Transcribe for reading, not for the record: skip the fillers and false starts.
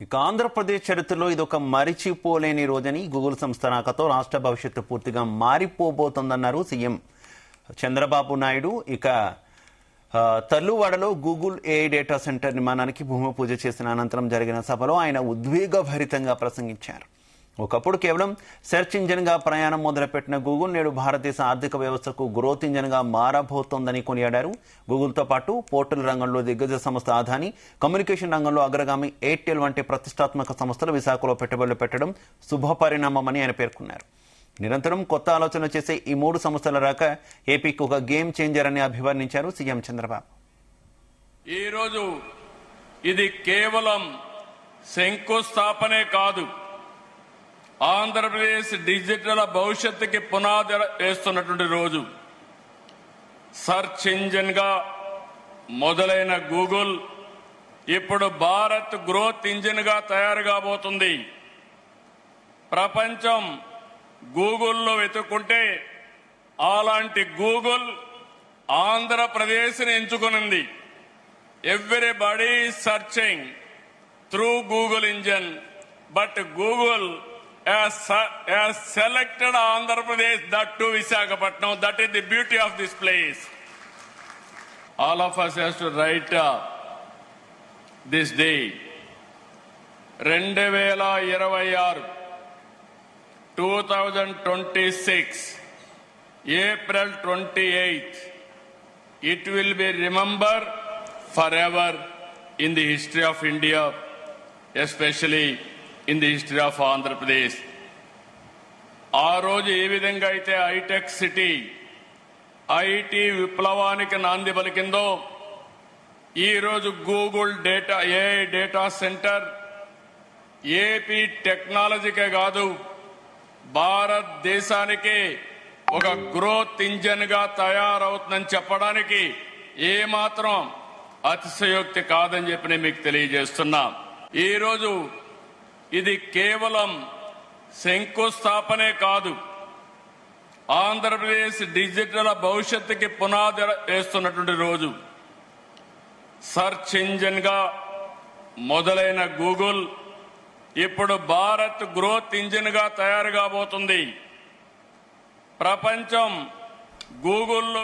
ఇక ఆంధ్రప్రదేశ్ చరిత్రలో ఇదొక మరిచిపోలేని రోజని గూగుల్ సంస్థ రాకతో రాష్ట్ర భవిష్యత్తు పూర్తిగా మారిపోబోతోందన్నారు సీఎం చంద్రబాబు నాయుడు. ఇక తల్లువాడలో గూగుల్ ఏఐ డేటా సెంటర్ నిర్మాణానికి భూమి పూజ చేసిన అనంతరం జరిగిన సభలో ఆయన ఉద్వేగభరితంగా ప్రసంగించారు. ఒకప్పుడు కేవలం సెర్చ్ ఇంజిన్ గా ప్రయాణం మొదలుపెట్టిన గూగుల్ నేడు భారతదేశ ఆర్థిక వ్యవస్థకు గ్రోత్ ఇంజిన్ గా మారబోతోందని కొనియాడారు. గూగుల్తో పాటు పోర్టల్ రంగంలో దిగ్గజ సంస్థ అదానీ, కమ్యూనికేషన్ రంగంలో అగ్రగామి ఎయిర్టెల్ వంటి ప్రతిష్టాత్మక సంస్థలు విశాఖలో పెట్టుబడులు పెట్టడం శుభపరిణామమని ఆయన పేర్కొన్నారు. నిరంతరం కొత్త ఆలోచన చేసే ఈ మూడు సంస్థల రాక ఏపీకి ఒక గేమ్ చేంజర్ అని అభివర్ణించారు సీఎం చంద్రబాబు. ఈ రోజు ఇది కేవలం శంకుస్థాపనే కాదు, ఆంధ్రప్రదేశ్ డిజిటల్ భవిష్యత్తుకి పునాది వేస్తున్నటువంటి రోజు. సర్చ్ ఇంజిన్ గా మొదలైన గూగుల్ ఇప్పుడు భారత్ గ్రోత్ ఇంజిన్ గా తయారు కాబోతుంది. ప్రపంచం గూగుల్లో వెతుక్కుంటే అలాంటి గూగుల్ ఆంధ్రప్రదేశ్ని ఎంచుకునింది. Everybody searching through Google engine, but Google has selected Andhra Pradesh, that too Visakhapatnam. That is the beauty of this place. All of us has to write this day. 2026 2026 April 28th. It will be remembered forever in the history of India, especially in the history of Andhra Pradesh. ఆ రోజు ఏ విధంగా అయితే hitech city, IT విప్లవానికి నాంది పలికిందో, ఈరోజు Google data AI data centre AP టెక్నాలజీకే కాదు, భారతదేశానికి ఒక గ్రోత్ ఇంజిన్ గా తయారవుతుందని చెప్పడానికి ఏమాత్రం అతిశయోక్తి కాదని చెప్పి నేను మీకు తెలియజేస్తున్నా. ఈరోజు ఇది కేవలం శంకుస్థాపనే కాదు, ఆంధ్రప్రదేశ్ డిజిటల్ భవిష్యత్తుకి పునాది వేస్తున్నటువంటి రోజు. సర్చ్ ఇంజిన్ గా మొదలైన గూగుల్ ఇప్పుడు భారత్ గ్రోత్ ఇంజిన్ గా తయారు కాబోతుంది. ప్రపంచం గూగుల్లో